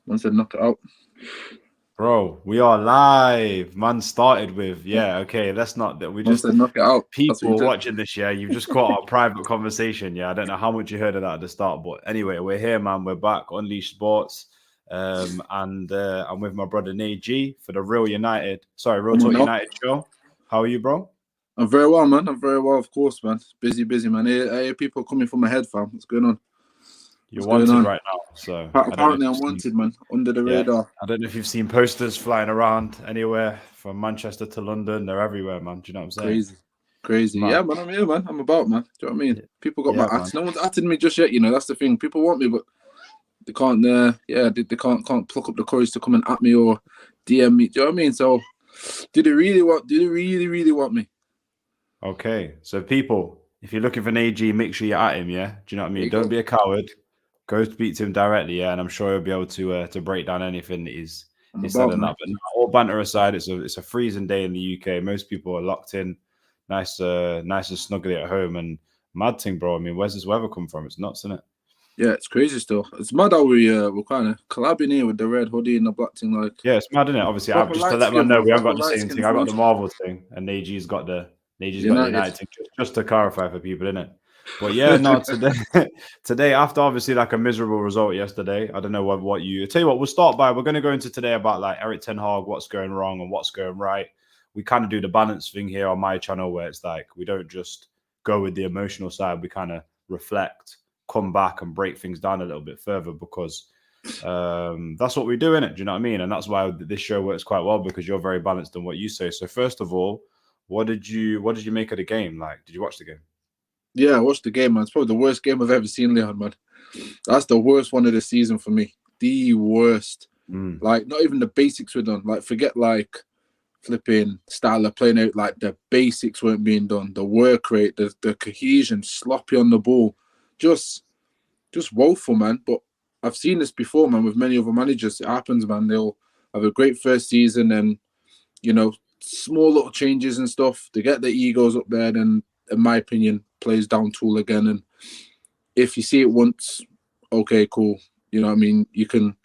Man said knock it out. Bro, we are live. Man started with, yeah, okay, that's not that. We Man just, said knock it out. That's what you people just. watching this, yeah, you've just caught our private conversation. Yeah, I don't know how much you heard of that at the start, but anyway, we're here, man. We're back, Unleash Sports. And I'm with my brother Nate G for the Real Come on Talk now. United show. How are you, bro? I'm very well, man. I'm very well, of course, man. Busy, busy, man. I hear people coming from my head, fam. What's going on? You're What's going wanted on? right now, so I don't know if Apparently, I'm you've seen, wanted, man. Under the yeah, radar. I don't know if you've seen posters flying around anywhere from Manchester to London. They're everywhere, man. Do you know what I'm saying? Crazy. It's Crazy. mad. Yeah, man. I'm here, man. I'm about, man. Do you know what I mean? Yeah, People got my yeah, man. at. No one's atted me just yet, you know. That's the thing. People want me, but they can't, they can't pluck up the courage to come and at me or DM me. Do you know what I mean? So, do they really, really want me? Okay, so people, if you're looking for an AG, make sure you're at him. Yeah, do you know what I There mean? you Don't go. be a coward. Go speak to him directly. Yeah, and I'm sure he'll be able to break down anything that I'm he's said about, on man. that. But no, all banter aside, it's a freezing day in the UK. Most people are locked in, nice and snuggly at home. And mad thing, bro. I mean, where's this weather come from? It's nuts, isn't it? Yeah, it's crazy still. It's mad how we're kind of collabing here with the red hoodie and the black thing, like Yeah, it's mad, isn't it? Obviously, I've proper just to light let man skin, know man. we haven't Proper got the light same skin thing. I got food. the Marvel thing, and AG's got the United. United thing. Just to clarify for people, innit? But yeah, no, today, today after obviously like a miserable result yesterday. I don't know what you. I tell you what, we'll start by we're going to go into today about like ErikTen, what's going wrong and what's going right. We kind of do the balance thing here on my channel where it's like we don't just go with the emotional side. We kind of reflect, come back, and break things down a little bit further because that's what we do in it. Do you know what I mean? And that's why this show works quite well because you're very balanced in what you say. So first of all, what did you make of the game? Like, did you watch the game? Yeah, I watched the game, man. It's probably the worst game I've ever seen, Leon, man. That's the worst one of the season for me. The worst. Mm. Like, not even the basics were done. Like, forget like flipping style of playing out. Like the basics weren't being done. The work rate, the cohesion, sloppy on the ball, just just woeful, man. But I've seen this before, man. With many other managers, it happens, man. They'll have a great first season, and you know, small little changes and stuff. They get their egos up there, then, in my opinion, plays down tool again. And if you see it once, okay, cool. You know what I mean? You can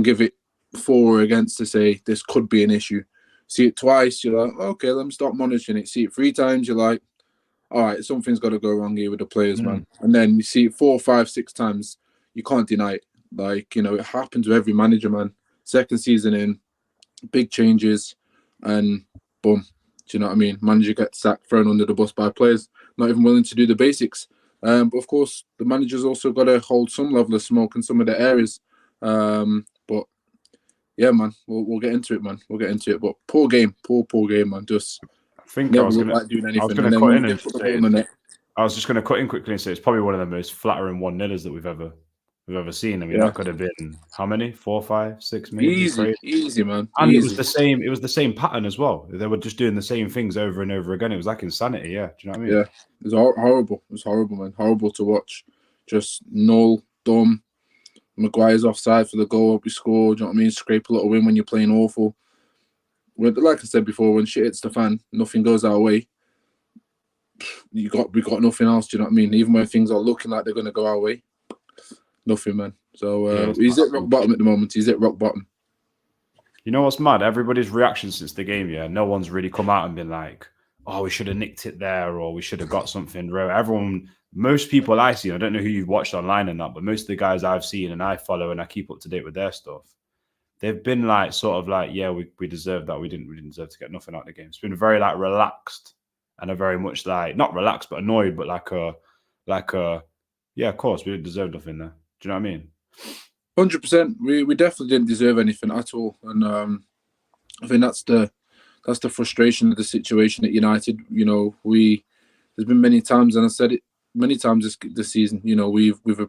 give it for or against to say this could be an issue. See it twice, you're like, okay, let me start monitoring it. See it three times, you're like, all right, something's got to go wrong here with the players, Mm. man. And then you see it four, five, six times, you can't deny it. Like, it happens with every manager, man. Second season in, big changes, and boom. Do you know what I mean? Manager gets sacked, thrown under the bus by players, not even willing to do the basics. But of course, the manager's also got to hold some level of smoke in some of the areas. But yeah, man, we'll get into it, man. We'll get into it. But poor game, man. Just I think never looked like doing I was anything. gonna And then cut when you in and did put just the ball say in the net, I was just gonna cut in quickly and say it's probably one of the most flattering 1-0ers that we've ever seen. I mean, yeah, that could have been how many? 4, 5, 6, maybe. easy, Crazy. easy, man, And easy. it was the same pattern as well. They were just doing the same things over and over again. It was like insanity, yeah. Do you know what I mean? Yeah, it was horrible. It was horrible, man. Horrible to watch. Just null, dumb. Maguire's offside for the goal we scored. Do you know what I mean? Scrape a little win when you're playing awful. Like I said before, when shit hits the fan, nothing goes our way. We got nothing else. Do you know what I mean? Even when things are looking like they're gonna go our way, nothing, man. So Yeah, it's he's at rock massive. bottom at the moment. He's at rock bottom. You know what's mad? Everybody's reaction since the game, yeah. No one's really come out and been like, "Oh, we should have nicked it there," or "We should have got something." Most people I see, I don't know who you've watched online and that, but most of the guys I've seen and I follow and I keep up to date with their stuff, they've been like, sort of like, "Yeah, we deserved that. We didn't deserve to get nothing out of the game." It's been very like relaxed and a very much like not relaxed but annoyed, but like a yeah, of course we didn't deserve nothing there. Do you know what I mean? 100%. We definitely didn't deserve anything at all, and I think that's the frustration of the situation at United. There's been many times, and I said it many times this season. We've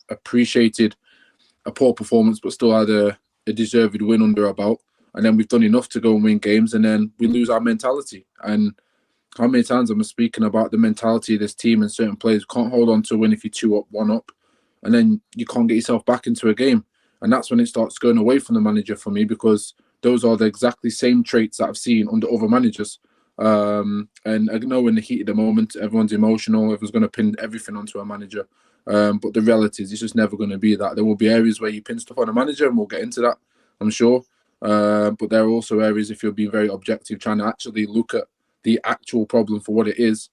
appreciated a poor performance, but still had a deserved win under our belt, and then we've done enough to go and win games, and then we lose our mentality. And how many times I'm speaking about the mentality of this team and certain players can't hold on to a win if you're two up, one up, and then you can't get yourself back into a game, and that's when it starts going away from the manager for me because those are the exactly same traits that I've seen under other managers. And I know in the heat of the moment, everyone's emotional. Everyone's going to pin everything onto a manager. But the reality is, it's just never going to be that. There will be areas where you pin stuff on a manager, and we'll get into that, I'm sure. But there are also areas, if you're being very objective, trying to actually look at the actual problem for what it is,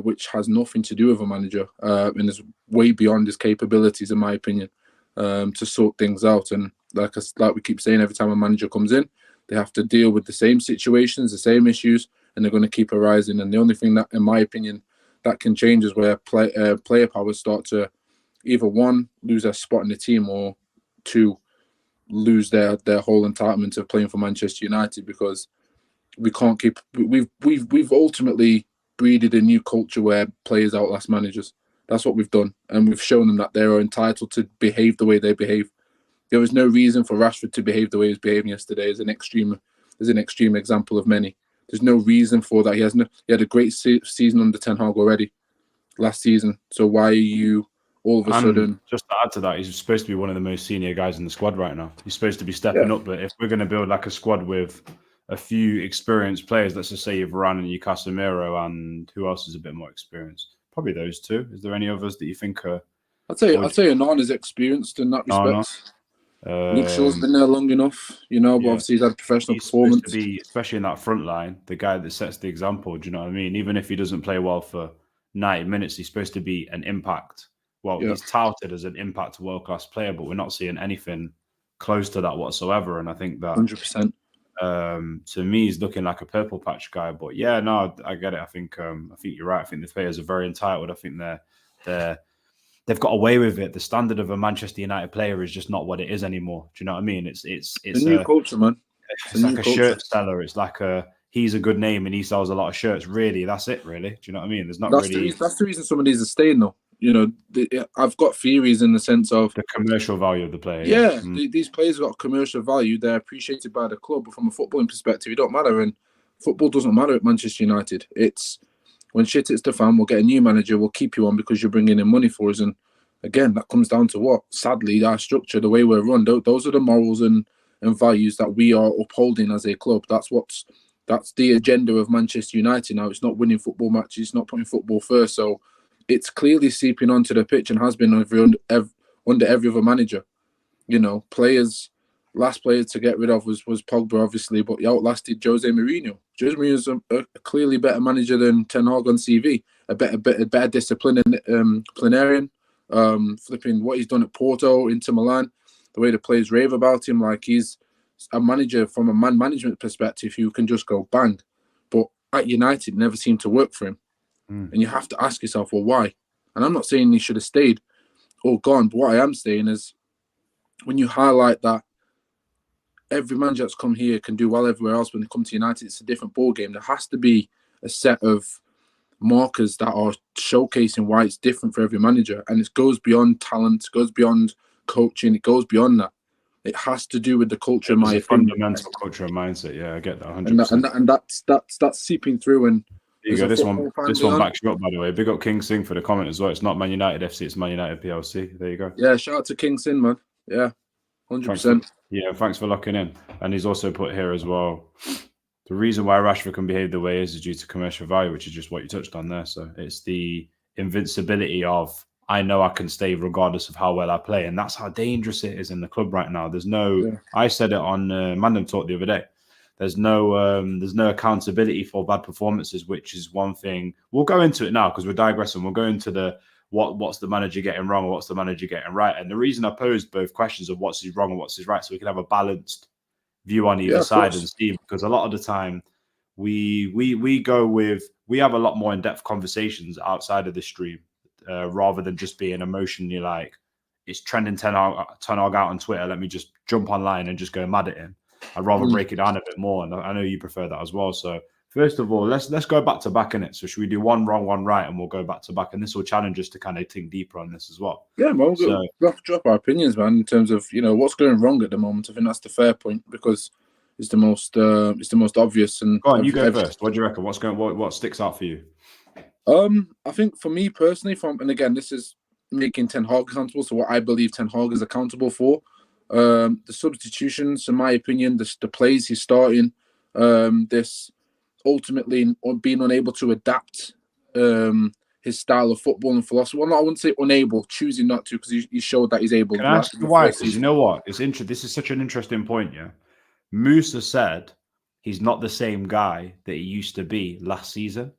which has nothing to do with a manager, and is way beyond his capabilities, in my opinion, to sort things out. And like we keep saying, every time a manager comes in, they have to deal with the same situations, the same issues, and they're going to keep arising. And the only thing that, in my opinion, that can change is where player powers start to either, one, lose their spot in the team, or two, lose their whole entitlement of playing for Manchester United, because we can't keep. We've ultimately breeded a new culture where players outlast managers. That's what we've done, and we've shown them that they are entitled to behave the way they behave. There was no reason for Rashford to behave the way he was behaving yesterday as an extreme example of many. There's no reason for that. He had a great season under Ten Hag already last season. So why are you all of a sudden? Just to add to that, he's supposed to be one of the most senior guys in the squad right now. He's supposed to be stepping up. But if we're going to build like a squad with a few experienced players, let's just say you've Varane and you Casemiro, and who else is a bit more experienced? Probably those two. Is there any others that you think are? I'd say Annan is experienced in that respect. Luke Shaw's been there long enough, but obviously he's had professional performance. Supposed to be, especially in that front line, the guy that sets the example. Do you know what I mean? Even if he doesn't play well for 90 minutes, he's supposed to be an impact. Well, he's touted as an impact world-class player, but we're not seeing anything close to that whatsoever. And I think that 100%. To me, he's looking like a purple patch guy. But yeah, no, I get it. I think you're right. I think the players are very entitled. I think they've got away with it. The standard of a Manchester United player is just not what it is anymore. Do you know what I mean? It's a new culture, man. It's like a shirt seller. It's like he's a good name and he sells a lot of shirts. Really, that's it. Really, do you know what I mean? There's not that's the reason some of these are staying though. I've got theories in the sense of the commercial value of the player. Yeah, these players have got commercial value. They're appreciated by the club, but from a footballing perspective, it don't matter. And football doesn't matter at Manchester United. It's when shit hits the fan, we'll get a new manager. We'll keep you on because you're bringing in money for us. And again, that comes down to what? Sadly, our structure, the way we're run, those are the morals and values that we are upholding as a club. That's the agenda of Manchester United now. It's not winning football matches. It's not putting football first. So it's clearly seeping onto the pitch and has been under every other manager. Last player to get rid of was Pogba, obviously, but he outlasted Jose Mourinho. Jose Mourinho is a clearly better manager than Ten Hag on CV, a better disciplinarian. Flipping what he's done at Porto, Inter Milan, the way the players rave about him, like he's a manager from a man management perspective who can just go bang. But at United, it never seemed to work for him. And you have to ask yourself, well, why? And I'm not saying he should have stayed or gone, but what I am saying is when you highlight that every manager that's come here can do well everywhere else, when they come to United, it's a different ball game. There has to be a set of markers that are showcasing why it's different for every manager. And it goes beyond talent, it goes beyond coaching, it goes beyond that. It has to do with the culture, in my opinion. Fundamental culture and mindset, yeah, I get that 100%. And that's seeping through. And there you go. This one backs you up, by the way. Big up King Singh for the comment as well. It's not Man United FC, it's Man United PLC. There you go. Yeah, shout out to King Singh, man. Yeah, 100%. Thanks for locking in. And he's also put here as well, the reason why Rashford can behave the way he is due to commercial value, which is just what you touched on there. So it's the invincibility of, I know I can stay regardless of how well I play. And that's how dangerous it is in the club right now. There's no, I said it on Mandem Talk the other day. There's no accountability for bad performances, which is one thing. We'll go into it now because we're digressing. We'll go into the what's the manager getting wrong or what's the manager getting right. And the reason I posed both questions of what's his wrong and what's his right, so we can have a balanced view on either side and see, because a lot of the time we have a lot more in-depth conversations outside of the stream rather than just being emotionally like it's trending Ten Hag out on Twitter, let me just jump online and just go mad at him. I'd rather break it down a bit more, and I know you prefer that as well. So first of all, let's go back to back in it. So should we do one wrong, one right, and we'll go back to back? And this will challenge us to kind of think deeper on this as well. Yeah, man, we'll drop our opinions, man, in terms of what's going wrong at the moment. I think that's the fair point because it's the most obvious. And go on, you go first. What do you reckon? What sticks out for you? I think for me personally, and again, this is making Ten Hag accountable. So what I believe Ten Hag is accountable for. The substitutions, in my opinion, the plays he's starting, this ultimately being unable to adapt his style of football and philosophy. Well, I wouldn't say unable, choosing not to, because he showed that he's able. Can I ask you why? Because you know what? This is such an interesting point, yeah? Musa said he's not the same guy that he used to be last season,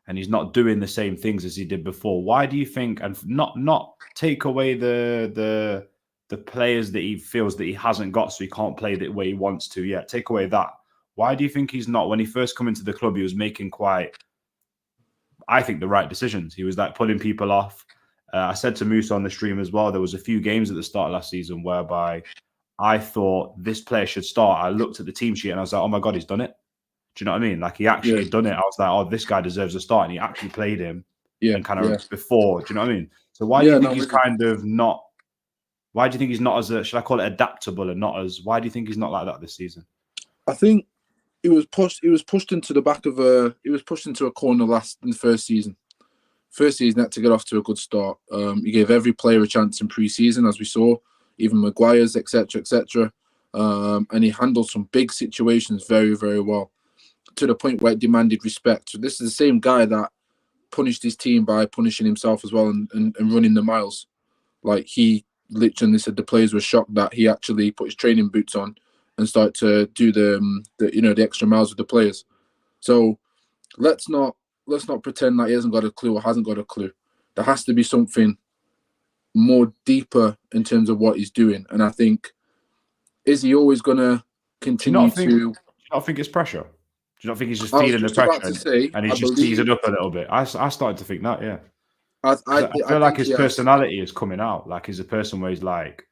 and he's not doing the same things as he did before. Why do you think, and not take away the players that he feels that he hasn't got, so he can't play the way he wants to yet? Take away that. Why do you think he's not? When he first come into the club, he was making quite, I think, the right decisions. He was like pulling people off. I said to Musa on the stream as well, there was a few games at the start of last season whereby I thought this player should start. I looked at the team sheet and I was like, oh my God, he's done it. Do you know what I mean? Like, he actually done it. I was like, oh, this guy deserves a start. And he actually played him and kind of before. Do you know what I mean? So why do you think he's kind of not, why do you think he's not as, should I call it adaptable and not as, why do you think he's not like that this season? I think he was pushed into the back of he was pushed into a corner in the first season. First season had to get off to a good start. He gave every player a chance in pre-season, as we saw, even Maguire's, etc., etc. And he handled some big situations very, very well, to the point where it demanded respect. So this is the same guy that punished his team by punishing himself as well and running the miles. Like, he literally said the players were shocked that he actually put his training boots on and started to do the extra miles with the players. So let's not pretend that he hasn't got a clue or hasn't got a clue. There has to be something more deeper in terms of what he's doing. And I think, is he always going to continue to... Do you not think it's pressure? Do you not think he's just feeling the pressure and he's just teasing up a little bit? I started to think that, yeah. I feel like his personality is coming out. Like, he's a person where he's like,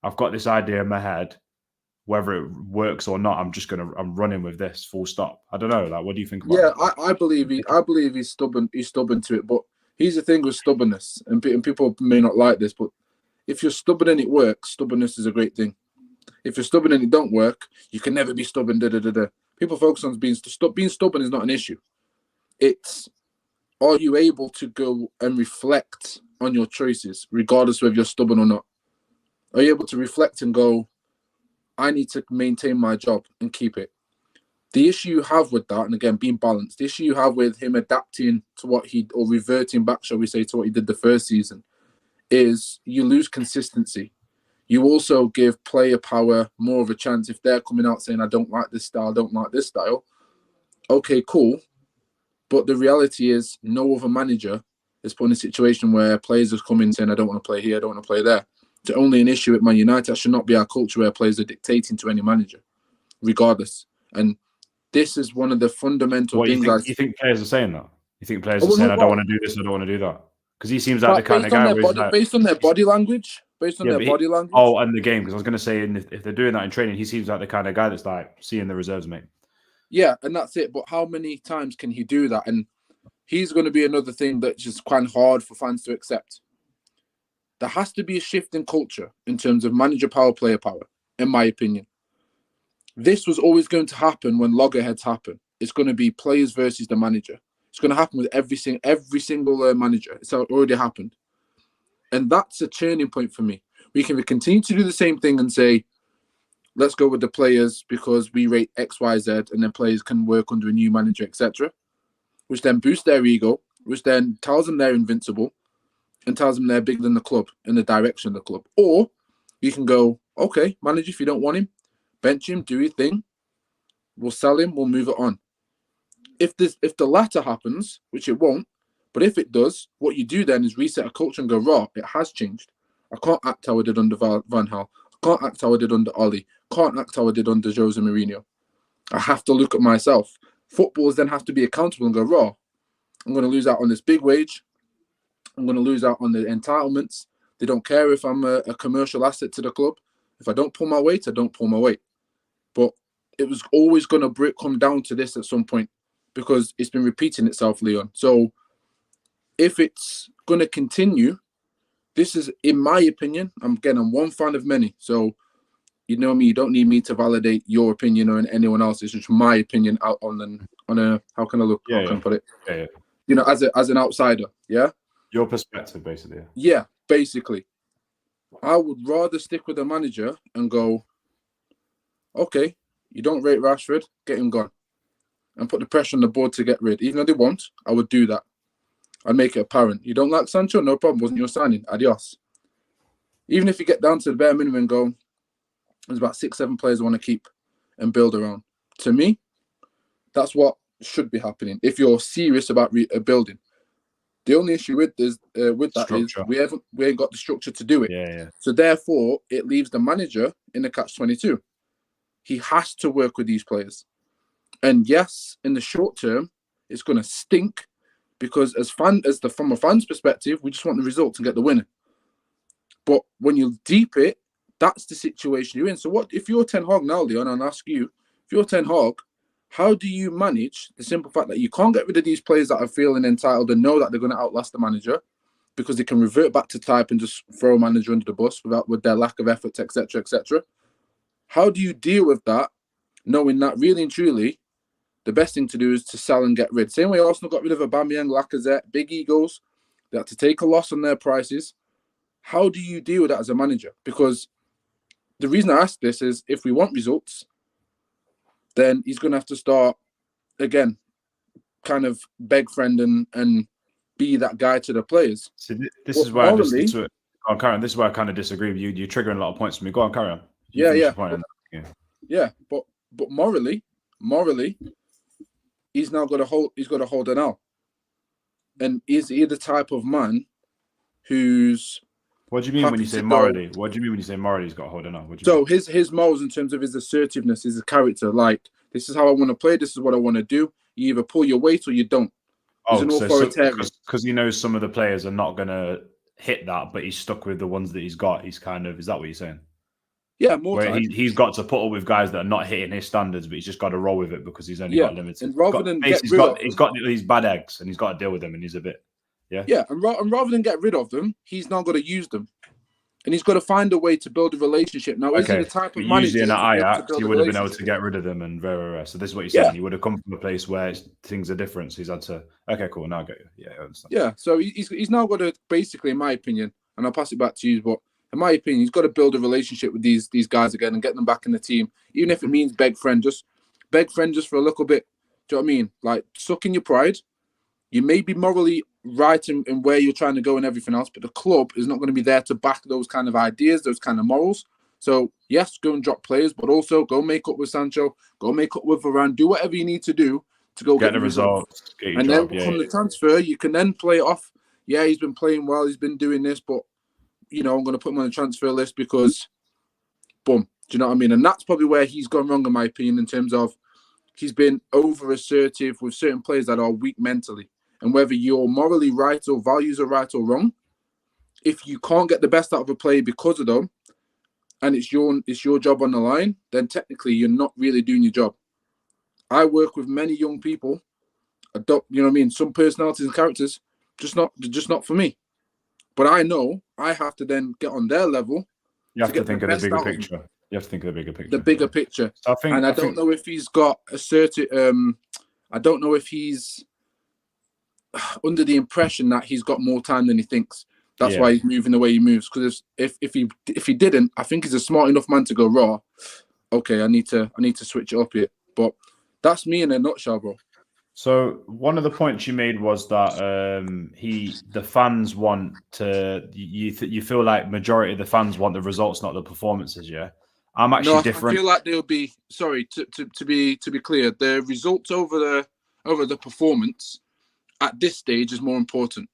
I've got this idea in my head, whether it works or not, I'm running with this, full stop. I don't know. Like, what do you think about it? I believe he's stubborn. He's stubborn to it. But here's the thing with stubbornness, and people may not like this, but if you're stubborn and it works, stubbornness is a great thing. If you're stubborn and it don't work, you can never be stubborn. People focus on being stubborn is not an issue. It's, are you able to go and reflect on your choices, regardless of whether you're stubborn or not? Are you able to reflect and go, I need to maintain my job and keep it? The issue you have with that, and again, being balanced, the issue you have with him adapting to or reverting back, shall we say, to what he did the first season, is you lose consistency. You also give player power more of a chance. If they're coming out saying, I don't like this style, okay, cool. But the reality is, no other manager is put in a situation where players are coming saying, I don't want to play here, I don't want to play there. It's only an issue at Man United. That should not be our culture where players are dictating to any manager, regardless. And this is one of the fundamental things. You think players are saying that? You think players are saying, I don't want to do this, I don't want to do that? Because he seems like the kind of guy based on their body language. Oh, and the game, because I was going to say, if they're doing that in training, he seems like the kind of guy that's like seeing the reserves, mate. Yeah, and that's it. But how many times can he do that? And he's going to be another thing that's just quite hard for fans to accept. There has to be a shift in culture in terms of manager power, player power, in my opinion. This was always going to happen when loggerheads happen. It's going to be players versus the manager. It's going to happen with every single manager. It's already happened. And that's a turning point for me. We can continue to do the same thing and say, let's go with the players because we rate X, Y, Z, and then players can work under a new manager, etc., which then boosts their ego, which then tells them they're invincible and tells them they're bigger than the club in the direction of the club. Or you can go, okay, manager, if you don't want him, bench him, do your thing. We'll sell him, we'll move it on. If the latter happens, which it won't, but if it does, what you do then is reset a culture and go, raw, it has changed. I can't act how I did under Van Gaal. I can't act how I did under Oli. Can't act how I did under Jose Mourinho. I have to look at myself. Footballers then have to be accountable and go, raw, I'm going to lose out on this big wage. I'm going to lose out on the entitlements. They don't care if I'm a commercial asset to the club. If I don't pull my weight, I don't pull my weight. But it was always going to come down to this at some point because it's been repeating itself, Leon. So if it's going to continue, this is, in my opinion, I'm one fan of many. So, you know me, you don't need me to validate your opinion or anyone else. It's just my opinion out on a, how can I look? Yeah, how can I put it? Yeah. You know, as an outsider, yeah? Your perspective, basically. Yeah, basically. I would rather stick with the manager and go, okay, you don't rate Rashford, get him gone. And put the pressure on the board to get rid. Even though they won't, I would do that. I'd make it apparent. You don't like Sancho? No problem. Wasn't your signing? Adios. Even if you get down to the bare minimum and go, there's about 6, 7 players I want to keep and build around. To me, that's what should be happening if you're serious about building. The only issue with that is we ain't got the structure to do it. Yeah. So therefore, it leaves the manager in a catch-22. He has to work with these players. And yes, in the short term, it's going to stink because from a fan's perspective, we just want the results and get the winner. But when you deep it, that's the situation you're in. So what if you're Ten Hag now, Leon, and I ask you, if you're Ten Hag, how do you manage the simple fact that you can't get rid of these players that are feeling entitled and know that they're going to outlast the manager because they can revert back to type and just throw a manager under the bus with their lack of effort, etc., etc. How do you deal with that, knowing that really and truly, the best thing to do is to sell and get rid? Same way Arsenal got rid of Aubameyang, Lacazette, big egos. They had to take a loss on their prices. How do you deal with that as a manager? Because the reason I ask this is if we want results, then he's going to have to start, again, kind of beg friend and be that guy to the players. So this is where this is where I kind of disagree with you. You're triggering a lot of points for me. Go on, carry on. Yeah. But morally, he's now got to hold it out. And is he the type of man who's... What do you mean when you say morally? What do you mean when you say morally he's got to hold it on? So his morals in terms of his assertiveness, his character, like, this is how I want to play, this is what I want to do. You either pull your weight or you don't. He's an authoritarian. Because he knows some of the players are not going to hit that, but he's stuck with the ones that he's got. He's kind of... Is that what you're saying? Yeah, more time. He's got to put up with guys that are not hitting his standards, but he's just got to roll with it because he's only got limited. And rather than he's got these bad eggs and he's got to deal with them, and he's a bit... Yeah, and rather than get rid of them, he's now got to use them. And he's got to find a way to build a relationship. Now, is he the type of manager... Usually in Ajax, you would have been able to get rid of them and very. So this is what you're saying. You would have come from a place where things are different. So he's had to... Okay, cool. Now I get you. Yeah, I understand. Yeah, so he's now got to, basically, in my opinion, and I'll pass it back to you, but in my opinion, he's got to build a relationship with these guys again and get them back in the team. Even if it means beg friend just for a little bit. Do you know what I mean? Like, suck in your pride. You may be morally right in where you're trying to go and everything else, but the club is not going to be there to back those kind of ideas, those kind of morals. So, yes, go and drop players, but also go make up with Sancho, go make up with Varane, do whatever you need to do to go get the results. And then from the transfer, you can then play it off. Yeah, he's been playing well, he's been doing this, but, I'm going to put him on the transfer list because, boom, do you know what I mean? And that's probably where he's gone wrong, in my opinion, in terms of he's been over-assertive with certain players that are weak mentally. And whether you're morally right or values are right or wrong, if you can't get the best out of a player because of them, and it's your job on the line, then technically you're not really doing your job. I work with many young people. Some personalities and characters just not for me. But I know I have to then get on their level. You have to think of the bigger picture. You have to think of the bigger picture. The bigger picture. So I don't know if he's got a certain. I don't know if he's under the impression that he's got more time than he thinks. That's why he's moving the way he moves. Because if he didn't, I think he's a smart enough man to go raw. Okay, I need to switch it up here. But that's me in a nutshell, bro. So one of the points you made was that the fans want to. You feel like majority of the fans want the results, not the performances. Yeah, I'm actually different. I feel like they'll be sorry to be clear. The results over the performance at this stage is more important.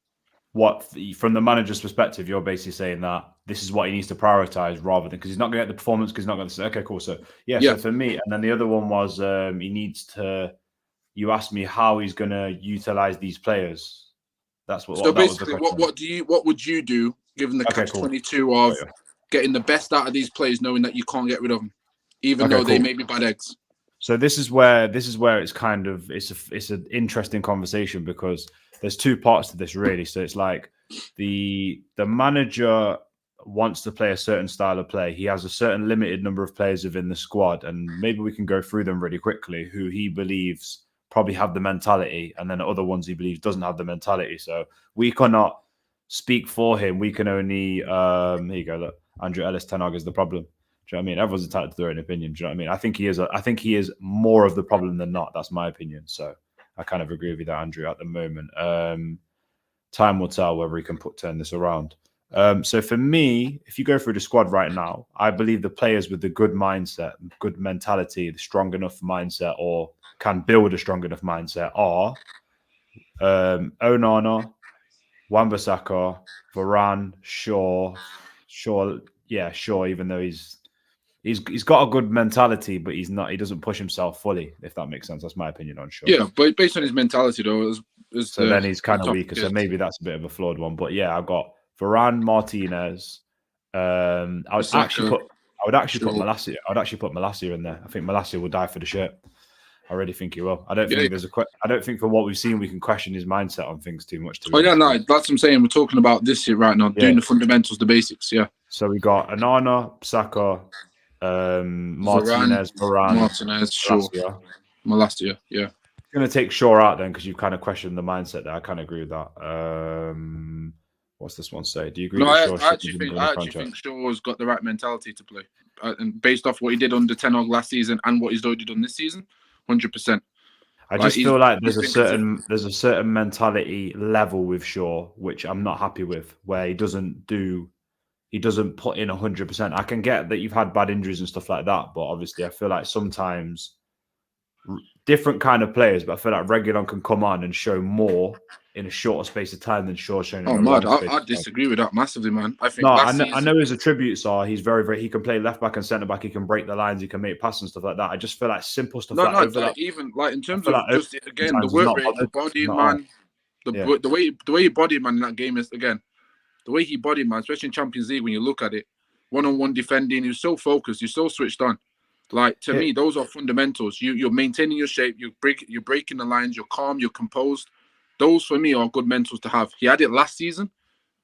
From the manager's perspective, you're basically saying that this is what he needs to prioritize rather than because he's not going to get the performance because he's not going to say, okay, cool. So so for me, and then the other one was he needs to. You asked me how he's going to utilize these players. That's what. So basically, what would you do given the catch-22 of getting the best out of these players, knowing that you can't get rid of them, even though they may be bad eggs? So this is where it's kind of it's an interesting conversation because there's two parts to this really. So it's like the manager wants to play a certain style of play. He has a certain limited number of players within the squad, and maybe we can go through them really quickly. Who he believes probably have the mentality, and then other ones he believes doesn't have the mentality. So we cannot speak for him. We can only here you go. Look, Andrew Ellis, Ten Hag is the problem. Do you know what I mean? Everyone's entitled to their own opinion. Do you know what I mean? I think he is more of the problem than not. That's my opinion. So I kind of agree with you there, Andrew, at the moment. time will tell whether he can turn this around. So for me, if you go through the squad right now, I believe the players with the good mindset, good mentality, the strong enough mindset, or can build a strong enough mindset are Onana, Wan-Bissaka, Varane, Shaw. Shaw. Even though he's got a good mentality, but he's not. He doesn't push himself fully. If that makes sense, that's my opinion on Shaw. Yeah, but based on his mentality, though, then he's kind of weaker. So maybe that's a bit of a flawed one. But yeah, I've got Varane, Martinez. I would actually put Malacia. I would actually put Malacia in there. I think Malacia will die for the shirt. I really think he will. I don't think for what we've seen we can question his mindset on things too much. No, that's what I'm saying. We're talking about this here right now, doing the fundamentals, the basics. Yeah. So we got Onana, Saka, Martinez, Varane, Shaw, Malacia. Yeah. I'm going to take Shaw out then because you've kind of questioned the mindset there. I kind of agree with that. What's this one say? Do you agree? No, I actually think Shaw's got the right mentality to play, and based off what he did under Ten Hag last season and what he's already done this season, 100%. I just feel like there's a certain mentality level with Shaw which I'm not happy with, where he doesn't put in 100%. I can get that you've had bad injuries and stuff like that, but obviously I feel like sometimes different kind of players, but I feel like Reguilon can come on and show more in a shorter space of time than Shaw showing. I disagree with that massively, man. I think I know his attributes are he's very he can play left back and centre back, he can break the lines, he can make passes and stuff like that. I just feel like simple stuff even like in terms of just again the work rate, the body man, the way he body man in that game is again the way he body man, especially in Champions League when you look at it, one-on-one defending, he's so focused, he's so switched on. Like to me, those are fundamentals. You're maintaining your shape. You're breaking the lines. You're calm. You're composed. Those for me are good mentals to have. He had it last season.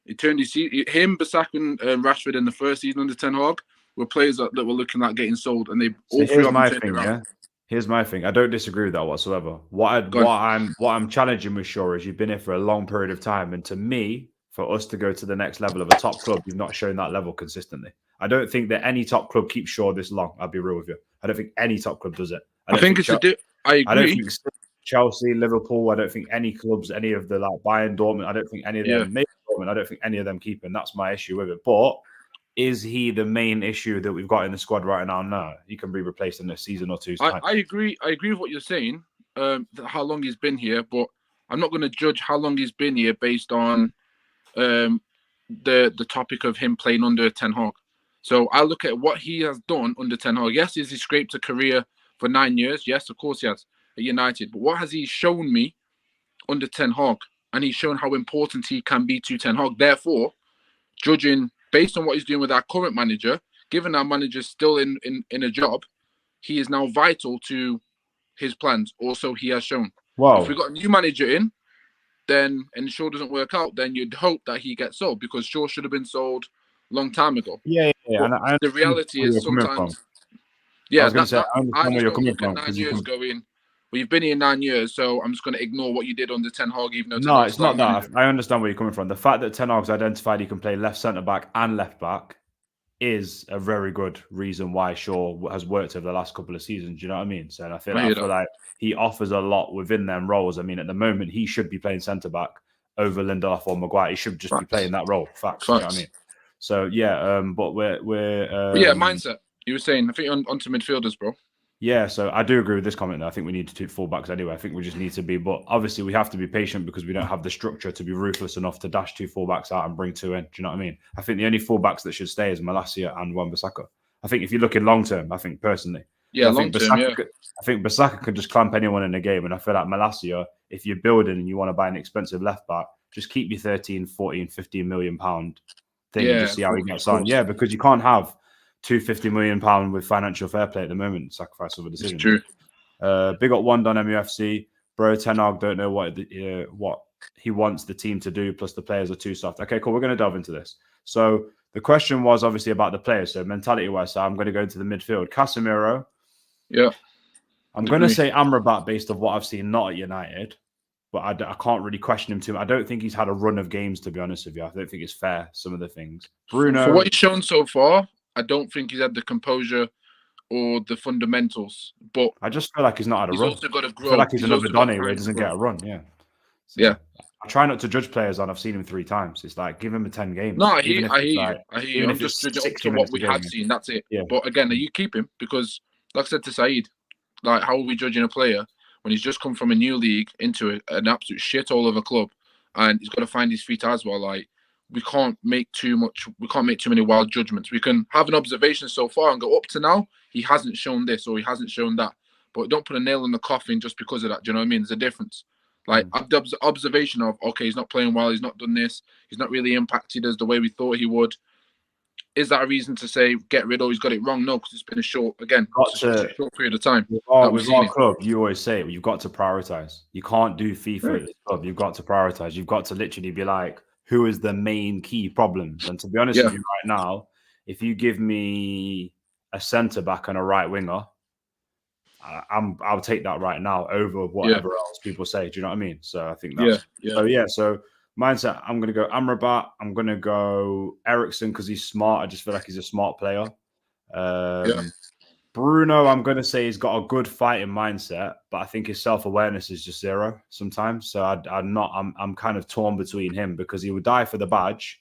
He turned him, Bissaka, and Rashford in the first season under Ten Hag were players that were looking at getting sold, and they all three of them turned around. Yeah? Here's my thing. I don't disagree with that whatsoever. What I'm challenging with Shaw is you've been here for a long period of time, and to me, for us to go to the next level of a top club, you've not shown that level consistently. I don't think that any top club keeps Shaw this long. I'll be real with you. I don't think any top club does it. I think it's I agree. I don't think Chelsea, Liverpool. I don't think any clubs, any of the like Bayern, Dortmund. I don't think any of them. Maybe Dortmund. I don't think any of them keep him. That's my issue with it. But is he the main issue that we've got in the squad right now? No, he can be replaced in a season or two. I agree. I agree with what you're saying. How long he's been here, but I'm not going to judge how long he's been here based on the topic of him playing under Ten Hag. So I look at what he has done under Ten Hag. Yes, has he scraped a career for 9 years? Yes, of course he has at United. But what has he shown me under Ten Hag? And he's shown how important he can be to Ten Hag. Therefore, judging based on what he's doing with our current manager, given our manager's still in a job, he is now vital to his plans. Also, he has shown. Wow. If we got a new manager in, then and Shaw doesn't work out, then you'd hope that he gets sold because Shaw should have been sold long time ago. Yeah. And the reality is sometimes, I understand where you're coming from. 9 years going, well, you've been here 9 years, so I'm just going to ignore what you did under Ten Hag, even though no, it's not that. I understand where you're coming from. The fact that Ten Hag's identified he can play left centre back and left back is a very good reason why Shaw has worked over the last couple of seasons. Do you know what I mean? So I feel like he offers a lot within them roles. I mean, at the moment, he should be playing centre back over Lindelof or Maguire. He should just be playing that role. Facts. You know what I mean? So but we're mindset. You were saying, I think onto midfielders, bro. Yeah, so I do agree with this comment. I think we need to do fullbacks anyway. I think we just need to be, but obviously we have to be patient because we don't have the structure to be ruthless enough to dash 2 fullbacks out and bring 2 in. Do you know what I mean? I think the only fullbacks that should stay is Malacia and Wan-Bissaka. I think if you're looking long term, I think personally, I think Bissaka could just clamp anyone in the game, and I feel like Malacia, if you're building and you want to buy an expensive left back, just keep your 13, 14, 15 million pound thing and just see how he gets on. Yeah, because you can't have £250 million with financial fair play at the moment. Sacrifice of a decision. It's true. Big up one done MUFC. Bro, Ten Hag don't know what he wants the team to do, plus the players are too soft. Okay, cool. We're going to delve into this. So the question was obviously about the players. So mentality-wise, so I'm going to go into the midfield. Casemiro. Yeah. I'm going to say Amrabat based on what I've seen, not at United. But I can't really question him too much. I don't think he's had a run of games, to be honest with you. I don't think it's fair, some of the things. Bruno. For what he's shown so far, I don't think he's had the composure or the fundamentals. But I just feel like he's not had a run. He's also got to grow. I feel like he's another Donny where he doesn't get a run. Yeah. So, yeah. I try not to judge players on I've seen him 3 times. It's like give him a 10 games. No, Even if I it's hear you. like I hear you. even I'm if just it's judging up to 60 what minutes a we game. had seen. That's it. Yeah. But again, you keep him because, like I said to Saeed, like how are we judging a player when he's just come from a new league into an absolute shithole of a club, and he's got to find his feet as well. Like we can't make too much. We can't make too many wild judgments. We can have an observation so far and go up to now. He hasn't shown this or he hasn't shown that. But don't put a nail in the coffin just because of that. Do you know what I mean? There's a difference. Like the observation of okay, he's not playing well. He's not done this. He's not really impacted us the way we thought he would. Is that a reason to say get rid or he's got it wrong? No, because it's been a short period of time with that we've seen our it. club. You always say it, you've got to prioritize. You can't do FIFA at this club. You've got to prioritize. You've got to literally be like, who is the main key problems? And to be honest with you, right now, if you give me a centre back and a right winger, I'll take that right now over whatever else people say. Do you know what I mean? So I think that's so mindset. I'm gonna go Amrabat. I'm gonna go ErikTen because he's smart. I just feel like he's a smart player. Bruno, I'm gonna say he's got a good fighting mindset, but I think his self-awareness is just zero sometimes. So I'm kind of torn between him because he would die for the badge,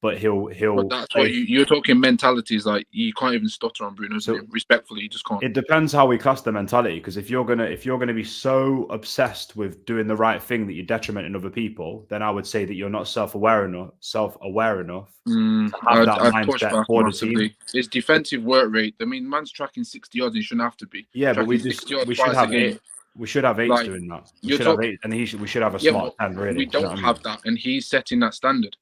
but he'll. But that's what you're talking mentalities. Like you can't even stutter on Bruno. So respectfully, you just can't. It depends how we class the mentality. Because if you're gonna be so obsessed with doing the right thing that you're detrimenting other people, then I would say that you're not self-aware enough to have that mindset for the team. His defensive work rate. I mean, man's tracking 60 yards. He shouldn't have to be. Yeah, but we should have eight. We should have eights doing that. We should have eight, and we should have a smart 10. Really, we don't have that, and he's setting that standard.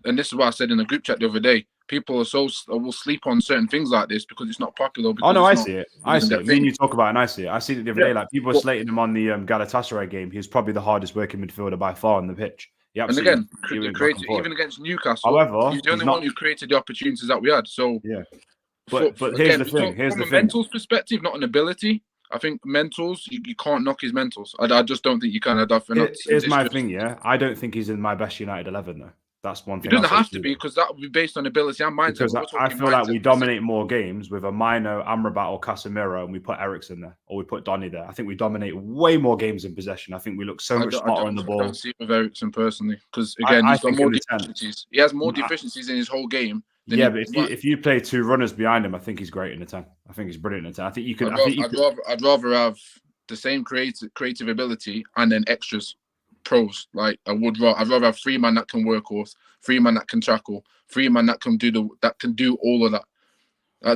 And this is what I said in the group chat the other day. People will sleep on certain things like this because it's not popular. Oh no, I see it. I see it. Me and you talk about it, and I see it. I see it the other day. Like people were slating him on the Galatasaray game. He was probably the hardest working midfielder by far on the pitch. And again, even against Newcastle, however, he's the only one who created the opportunities that we had. So yeah, but here's the thing. From a mentals perspective, not an ability. I think mentals, you can't knock his mentals. I just don't think you can. Here's my thing. Yeah, I don't think he's in my best United 11 though. That's one thing. It doesn't have to be because that would be based on ability and mindset. Because I feel like we dominate more games with a Mino, Amrabat, or Casemiro, and we put ErikTen there, or we put Donny there. I think we dominate way more games in possession. I think we look so much smarter on the ball. I don't see it with ErikTen personally, because again, he's got more deficiencies. He has more deficiencies in his whole game. Yeah, but if you play 2 runners behind him, I think he's great in the 10. I think he's brilliant in the 10. I think you could. I'd rather have the same creative ability and then extras. Pros, like I'd rather have 3 man that can work off, 3 man that can tackle, 3 man that can do all of that.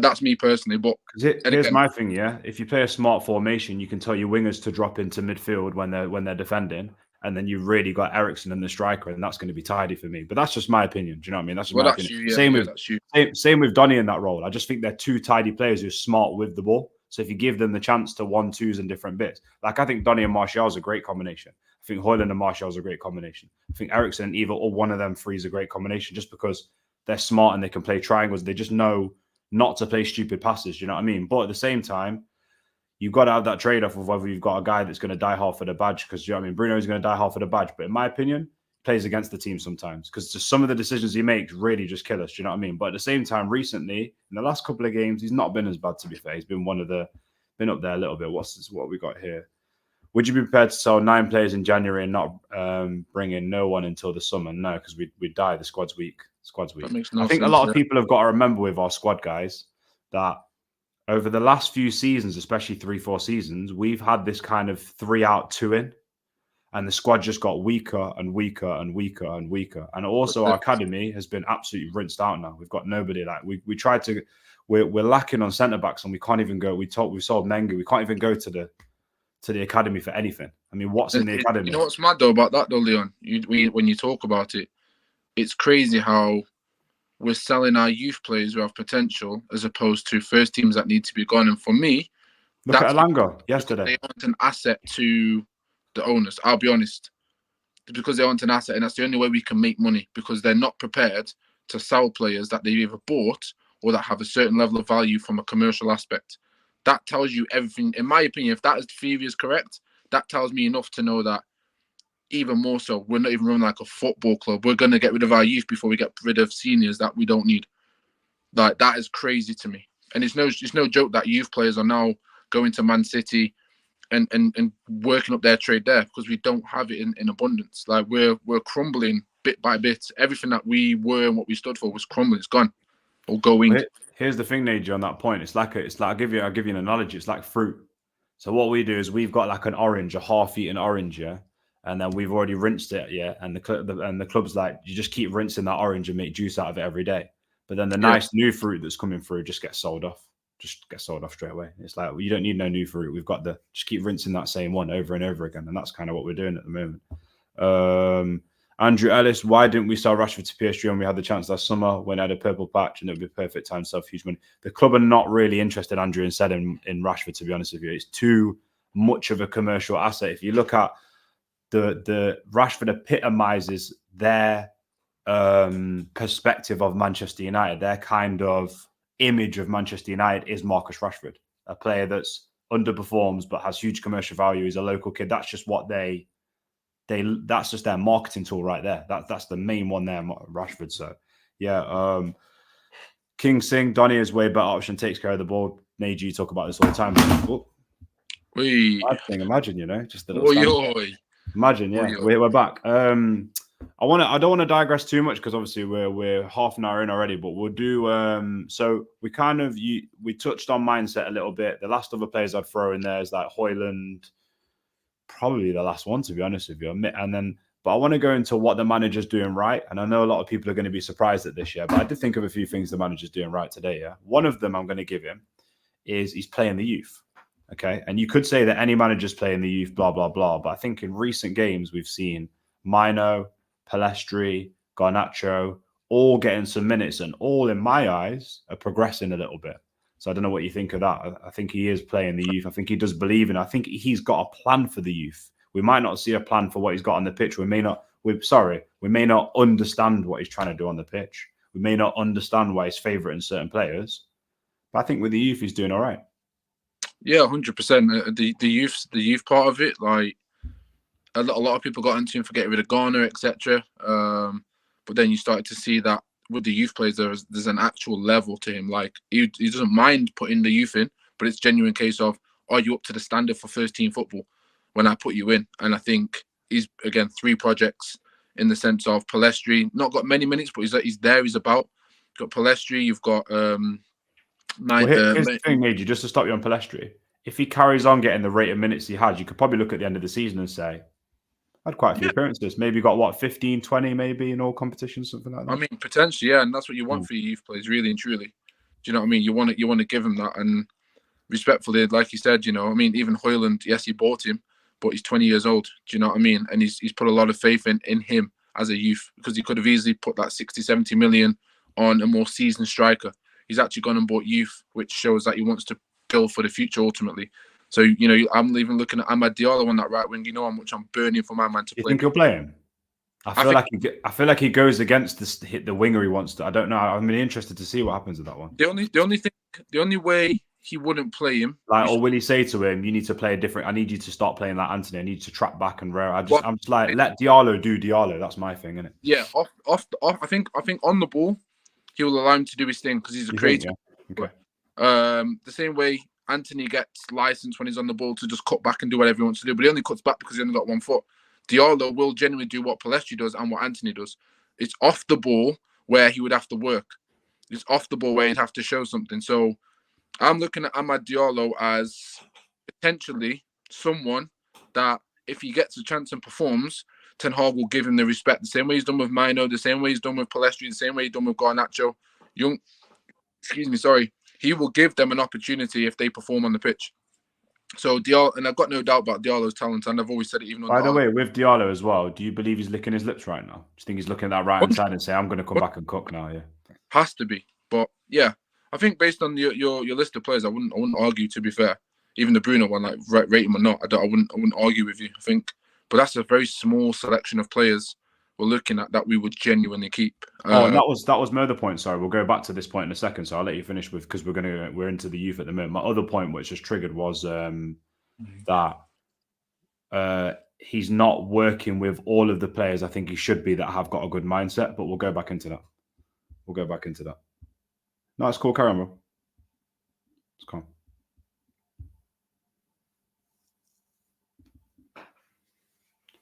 That's me personally. But here's my thing, yeah. If you play a smart formation, you can tell your wingers to drop into midfield when they're defending, and then you've really got ErikTen and the striker, and that's going to be tidy for me. But that's just my opinion. Do you know what I mean? That's just my opinion. Same with Donny in that role. I just think they're 2 tidy players who are smart with the ball. So if you give them the chance to 1-2s and different bits, like I think Donny and Martial is a great combination. I think Højlund and Martial is a great combination. I think ErikTen and either or one of them 3 is a great combination just because they're smart and they can play triangles. They just know not to play stupid passes. Do you know what I mean? But at the same time, you've got to have that trade-off of whether you've got a guy that's going to die hard for the badge because, you know what I mean? Bruno is going to die hard for the badge. But in my opinion, plays against the team sometimes because just some of the decisions he makes really just kill us. Do you know what I mean? But at the same time, recently, in the last couple of games, he's not been as bad, to be fair. He's been been up there a little bit. What have we got here? Would you be prepared to sell 9 players in January and not bring in no one until the summer? No, because we'd die. The squad's weak. I think a lot of people have got to remember with our squad guys that over the last few seasons, especially 3-4 seasons, we've had this kind of 3 out, 2 in, and the squad just got weaker and weaker and weaker and weaker. And also our academy has been absolutely rinsed out now. We've got nobody like we tried to. We're lacking on centre backs, and we can't even go. We sold Menga. We can't even go to the academy for anything. I mean, what's in the academy? You know what's mad though about that though, Leon? When you talk about it, it's crazy how we're selling our youth players who have potential as opposed to first teams that need to be gone. And for me, look at Elanga yesterday. They want an asset to the owners. I'll be honest, because they want an asset, and that's the only way we can make money because they're not prepared to sell players that they've either bought or that have a certain level of value from a commercial aspect. That tells you everything. In my opinion, if that theory is correct, that tells me enough to know that even more so, we're not even running like a football club. We're going to get rid of our youth before we get rid of seniors that we don't need. Like, that is crazy to me. And it's no joke that youth players are now going to Man City and working up their trade there, because we don't have it in abundance. Like we're crumbling bit by bit. Everything that we were and what we stood for was crumbling. It's gone or going. Well, here's the thing, Naji, on that point. It's like I'll give you an analogy. It's like fruit. So what we do is we've got like an orange, a half-eaten orange, yeah, and then we've already rinsed it, yeah, and the club's like, you just keep rinsing that orange and make juice out of it every day. But then the nice new fruit that's coming through just gets sold off. Just get sold off straight away. It's like, well, you don't need no new fruit. We've got just keep rinsing that same one over and over again, and that's kind of what we're doing at the moment. Andrew Ellis, why didn't we sell Rashford to PSG when we had the chance last summer when I had a purple patch and it would be a perfect time to sell huge money? The club are not really interested, Andrew, in selling in Rashford, to be honest with you. It's too much of a commercial asset. If you look at the Rashford epitomizes their perspective of Manchester United. Their kind of image of Manchester United is Marcus Rashford, a player that's underperforms but has huge commercial value. He's a local kid. That's just what that's just their marketing tool right there. That's the main one there, Rashford. So yeah, King Singh, Donny is way better option, takes care of the ball. Neji, you talk about this all the time. Imagine, just a little imagine, yeah. We're back. I don't want to digress too much because obviously we're half an hour in already, but we'll do so we touched on mindset a little bit. The last other players I'd throw in there is like Højlund, probably the last one, to be honest with you. But I want to go into what the manager's doing right. And I know a lot of people are going to be surprised at this year, but I did think of a few things the manager's doing right today. Yeah. One of them I'm going to give him is he's playing the youth. Okay. And you could say that any manager's playing the youth, blah, blah, blah. But I think in recent games, we've seen Mino, Palestri, Garnacho, all getting some minutes and all, in my eyes, are progressing a little bit. So I don't know what you think of that. I think he is playing the youth. I think he does believe in it. I think he's got a plan for the youth. We might not see a plan for what he's got on the pitch. We may not understand what he's trying to do on the pitch. We may not understand why he's favouring certain players. But I think with the youth, he's doing all right. Yeah, 100%. The youth part of it, like a lot of people got into him for getting rid of Garner, etc. But then you started to see that with the youth players, there's an actual level to him. Like he doesn't mind putting the youth in, but it's genuine case of, are you up to the standard for first team football when I put you in? And I think he's, again, 3 projects in the sense of Palestri, not got many minutes, but he's there, he's about. You've got Palestri, you've got here's the thing, Neji, just to stop you on Palestri. If he carries on getting the rate of minutes he has, you could probably look at the end of the season and say, had quite a few appearances. Maybe got 15, 20 maybe in all competitions, something like that. I mean, potentially, yeah, and that's what you want for your youth players, really and truly. Do you know what I mean? You want to give him that, and respectfully, like you said, I mean, even Højlund, yes, he bought him, but he's 20 years old. Do you know what I mean? And he's put a lot of faith in him as a youth, because he could have easily put that 60, 70 million on a more seasoned striker. He's actually gone and bought youth, which shows that he wants to build for the future ultimately. So, I'm even looking at Amad Diallo on that right wing. You know how much I'm burning for my man to play. You think he'll play him? I feel like he goes against the winger he wants to. I don't know. I'm really interested to see what happens with that one. The only way he wouldn't play him, or will he say to him, "You need to play a different. I need you to start playing like Anthony. I need you to track back and rare." I'm just like, let Diallo do Diallo. That's my thing, isn't it? Yeah, off. I think on the ball, he will allow him to do his thing because he's a creator. Okay. The same way Anthony gets licensed when he's on the ball to just cut back and do whatever he wants to do, but he only cuts back because he only got 1 foot. Diallo will genuinely do what Palestri does and what Anthony does. It's off the ball where he would have to work. It's off the ball where he'd have to show something. So I'm looking at Amad Diallo as potentially someone that if he gets a chance and performs, Ten Hag will give him the respect. The same way he's done with Mino, the same way he's done with Palestri, the same way he's done with Garnacho. He will give them an opportunity if they perform on the pitch. So Diallo, and I've got no doubt about Diallo's talent, and I've always said it even on By the way, with Diallo as well, do you believe he's licking his lips right now? Do you think he's looking at that right hand side and say, I'm going to come back and cook now? Yeah. Has to be. But yeah, I think based on your list of players, I wouldn't argue, to be fair. Even the Bruno one, like rate him or not, I wouldn't argue with you. I think, but that's a very small selection of players we're looking at that we would genuinely keep. And that was my other point. Sorry, we'll go back to this point in a second. So I'll let you finish because we're into the youth at the moment. My other point, which just triggered, was that he's not working with all of the players I think he should be that have got a good mindset. But we'll go back into that. No, it's cool. Carry on, bro. It's cool.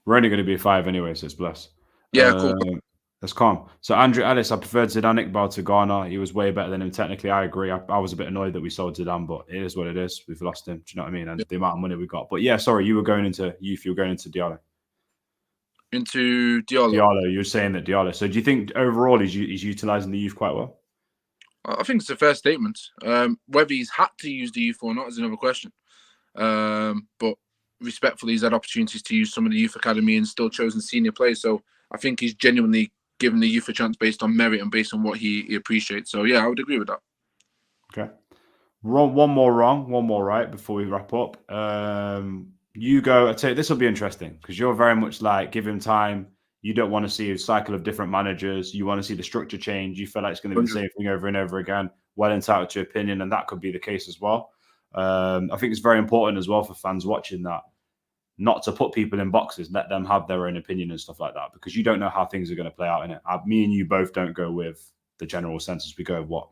We're only going to be 5 anyway, so it's blessed. Yeah, cool. That's calm. So Andrew Ellis, I preferred Zidane Iqbal to Ghana. He was way better than him technically. I agree. I was a bit annoyed that we sold Zidane, but it is what it is. We've lost him. Do you know what I mean? And the amount of money we got. But yeah, sorry, you were going into youth. You were going into Diallo. Into Diallo. Diallo, you were saying that Diallo. So do you think overall he's utilising the youth quite well? I think it's a fair statement. Whether he's had to use the youth or not is another question. But respectfully, he's had opportunities to use some of the youth academy and still chosen senior players. So I think he's genuinely given the youth a chance based on merit and based on what he appreciates. So yeah, I would agree with that. Okay. One more wrong, one more right before we wrap up. You go. I tell you, this will be interesting because you're very much like give him time. You don't want to see a cycle of different managers. You want to see the structure change. You feel like it's going to be the same thing over and over again. Well entitled to opinion, and that could be the case as well. I think it's very important as well for fans watching that not to put people in boxes, let them have their own opinion and stuff like that, because you don't know how things are going to play out in it. Me and you both don't go with the general census. We go with what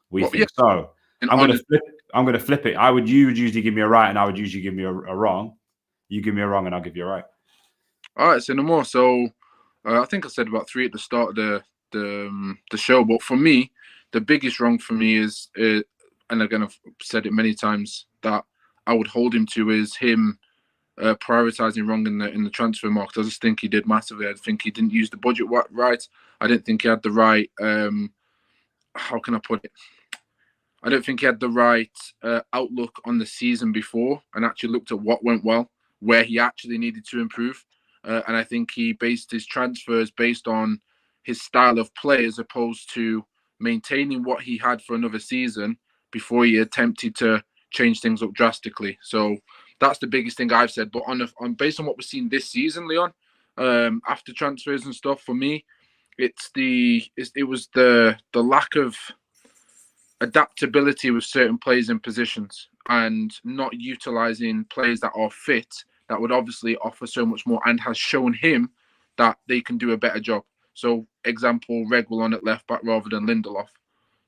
we think. Yeah. So I'm going to flip it. You would usually give me a right, and I would usually give me a wrong. You give me a wrong, and I'll give you a right. All right, so no more. So I think I said about 3 at the start of the show, but for me, the biggest wrong for me is, and again I've said it many times, that I would hold him to is him prioritizing wrong in the transfer market. I just think he did massively. I think he didn't use the budget right. I didn't think he had the right. How can I put it? I don't think he had the right outlook on the season before and actually looked at what went well, where he actually needed to improve. And I think he based his transfers based on his style of play as opposed to maintaining what he had for another season before he attempted to change things up drastically. So that's the biggest thing I've said. But on based on what we're seeing this season, Leon, after transfers and stuff, for me, it was the lack of adaptability with certain players in positions and not utilizing players that are fit, that would obviously offer so much more and has shown him that they can do a better job. So, example, Reguilon at left back rather than Lindelof.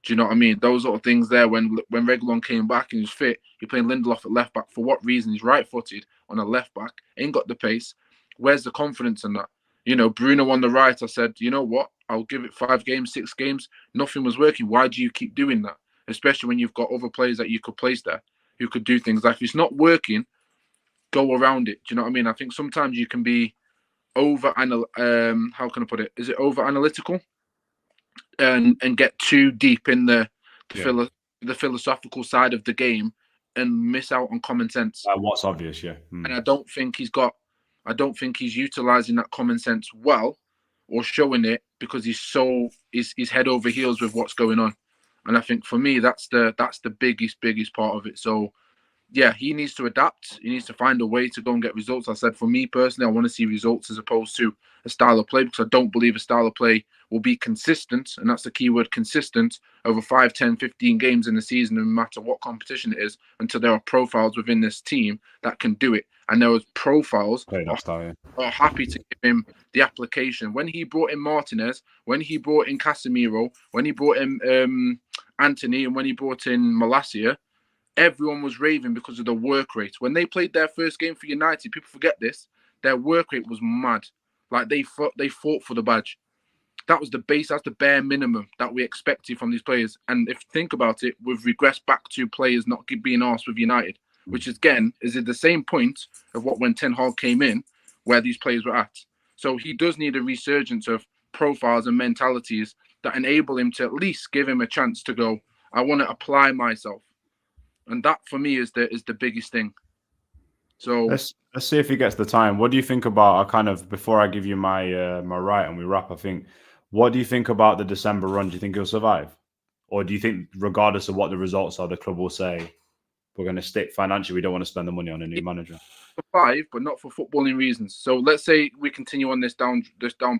Do you know what I mean? Those sort of things there. When Reguilon came back and he was fit, you're playing Lindelof at left back. For what reason? He's right-footed on a left back, ain't got the pace. Where's the confidence in that? You know, Bruno on the right, I said, you know what? I'll give it 5 games, 6 games. Nothing was working. Why do you keep doing that? Especially when you've got other players that you could place there who could do things. Like if it's not working, go around it. Do you know what I mean? I think sometimes you can be how can I put it? Is it over analytical? And get too deep in the philosophical side of the game and miss out on common sense. What's obvious, yeah. And I don't think he's utilizing that common sense well or showing it because he's head over heels with what's going on. And I think for me, that's the biggest part of it. So yeah, he needs to adapt. He needs to find a way to go and get results. I said, for me personally, I want to see results as opposed to a style of play, because I don't believe a style of play will be consistent. And that's the key word, consistent, over 5, 10, 15 games in the season, no matter what competition it is, until there are profiles within this team that can do it. And those profiles are happy to give him the application. When he brought in Martinez, when he brought in Casemiro, when he brought in Anthony, and when he brought in Malacia, everyone was raving because of the work rate. When they played their first game for United, people forget this, their work rate was mad. Like they fought for the badge. That was the base, that's the bare minimum that we expected from these players. And if you think about it, we've regressed back to players not being asked with United, which is, again, is at the same point of what when Ten Hag came in, where these players were at. So he does need a resurgence of profiles and mentalities that enable him to at least give him a chance to go, I want to apply myself. And that for me is the biggest thing. So let's see if he gets the time. What do you think about? Before I give you my my right and we wrap, I think. What do you think about the December run? Do you think he'll survive, or do you think, regardless of what the results are, the club will say we're going to stick financially? We don't want to spend the money on a new manager. Survive, but not for footballing reasons. So let's say we continue on this down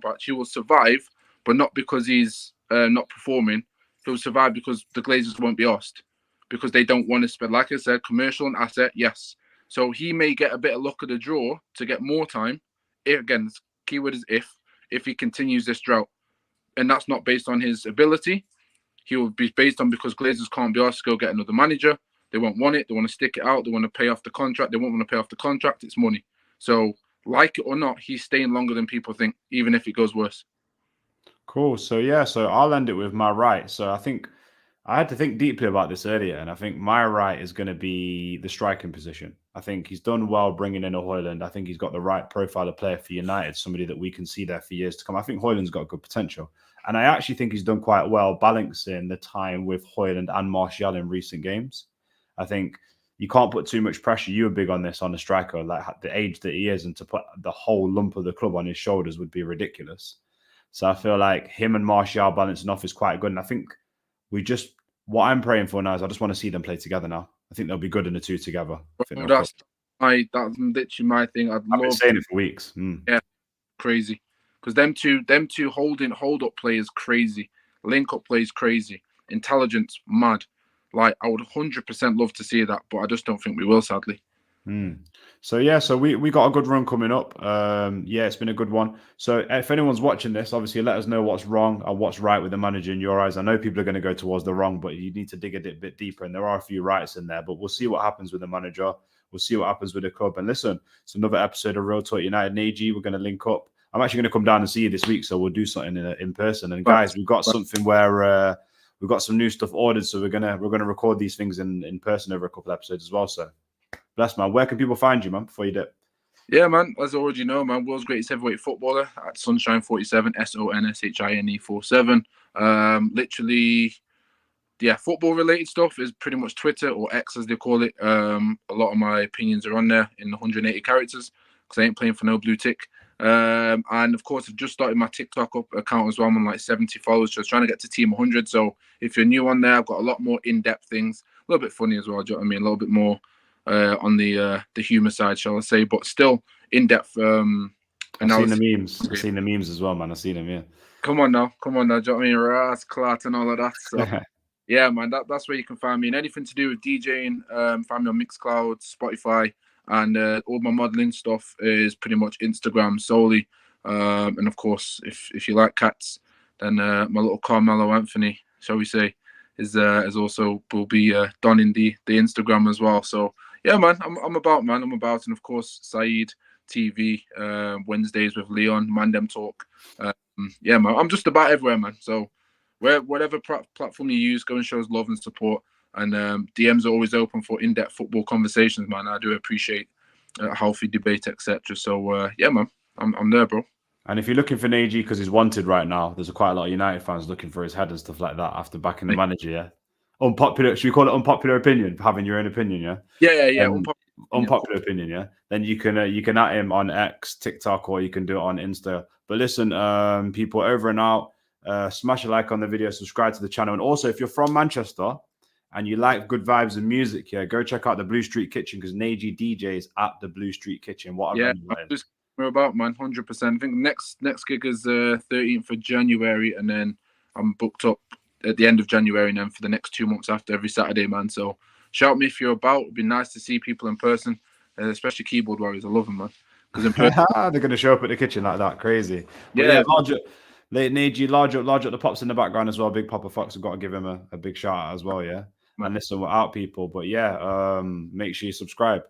patch. He will survive, but not because he's not performing. He'll survive because the Glazers won't be asked, because they don't want to spend. Like I said, commercial and asset, yes. So he may get a bit of luck of the draw to get more time. Again, the keyword is if he continues this drought. And that's not based on his ability. He will be based on because Glazers can't be asked to go get another manager. They won't want it. They want to stick it out. They want to pay off the contract. They won't want to pay off the contract. It's money. So like it or not, he's staying longer than people think, even if it goes worse. Cool. So yeah, so I'll end it with my right. So I think I had to think deeply about this earlier, and I think my right is going to be the striking position. I think he's done well bringing in a Hoyland. I think he's got the right profile of player for United, somebody that we can see there for years to come. I think Hoyland's got good potential, and I actually think he's done quite well balancing the time with Hoyland and Martial in recent games. I think you can't put too much pressure. You were big on this on the striker, like the age that he is, and to put the whole lump of the club on his shoulders would be ridiculous. So I feel like him and Martial balancing off is quite good. And I think what I'm praying for now is I just want to see them play together now. I think they'll be good in the two together. That's literally my thing. I've been saying it for weeks. Yeah, crazy. Because them two hold up play is crazy. Link up play is crazy. Intelligence, mad. Like, I would 100% love to see that, but I just don't think we will, sadly. So yeah, so we got a good run coming up. Yeah, it's been a good one. So if anyone's watching this, obviously let us know what's wrong and what's right with the manager in your eyes. I know people are going to go towards the wrong, but you need to dig a bit deeper, and there are a few rights in there. But we'll see what happens with the manager. We'll see what happens with the club. And listen, it's another episode of Real Talk United and AG. We're going to link up. I'm actually going to come down and see you this week, so we'll do something in person. And guys, we've got something where we've got some new stuff ordered, so we're gonna record these things in person over a couple episodes as well. So. Bless, man. Where can people find you, man, before you dip? Yeah, man. As I already know, man, world's greatest heavyweight footballer at Sunshine47, SONSHINE47. Literally, yeah, football-related stuff is pretty much Twitter, or X as they call it. A lot of my opinions are on there in 180 characters because I ain't playing for no blue tick. And of course, I've just started my TikTok account as well. I'm on like 70 followers, just trying to get to team 100. So if you're new on there, I've got a lot more in-depth things, a little bit funny as well. Do you know what I mean? A little bit more on the humor side, shall I say, but still in-depth analysis. I've seen the memes as well, man. I've seen them, yeah. Come on now. Do you know what I mean? Ras, Clat and all of that. So yeah, man, that's where you can find me. And anything to do with DJing, find me on Mixcloud, Spotify, and all my modeling stuff is pretty much Instagram solely. And of course, if you like cats, then my little Carmelo Anthony, shall we say, is also will be donning the Instagram as well. So yeah, man, I'm about, and of course Saeed TV Wednesdays with Leon, Mandem Talk. Yeah, man, I'm just about everywhere, man. So whatever platform you use, go and show us love and support. And DMs are always open for in-depth football conversations, man. I do appreciate healthy debate, etc. So yeah, man, I'm there, bro. And if you're looking for Nagy because he's wanted right now, there's quite a lot of United fans looking for his head and stuff like that after backing the manager, yeah? Unpopular, should we call it unpopular opinion, having your own opinion, yeah? Yeah. Unpopular opinion, yeah? Then you can at him on X, TikTok, or you can do it on Insta. But listen, people, over and out. Smash a like on the video, subscribe to the channel. And also, if you're from Manchester and you like good vibes and music, yeah, go check out the Blue Street Kitchen because Nagy DJs at the Blue Street Kitchen. What a we're about, man, 100%. I think next gig is 13th of January, and then I'm booked up at the end of January, and then for the next 2 months after, every Saturday, man. So shout me if you're about. It'd be nice to see people in person, especially keyboard warriors. I love them, man. Because in person, they're going to show up at the kitchen like that, crazy. But yeah, Nagy, large up the pops in the background as well. Big Papa Fox, I've got to give him a big shout out as well, yeah. Man, listen, we're out, people. But yeah, make sure you subscribe.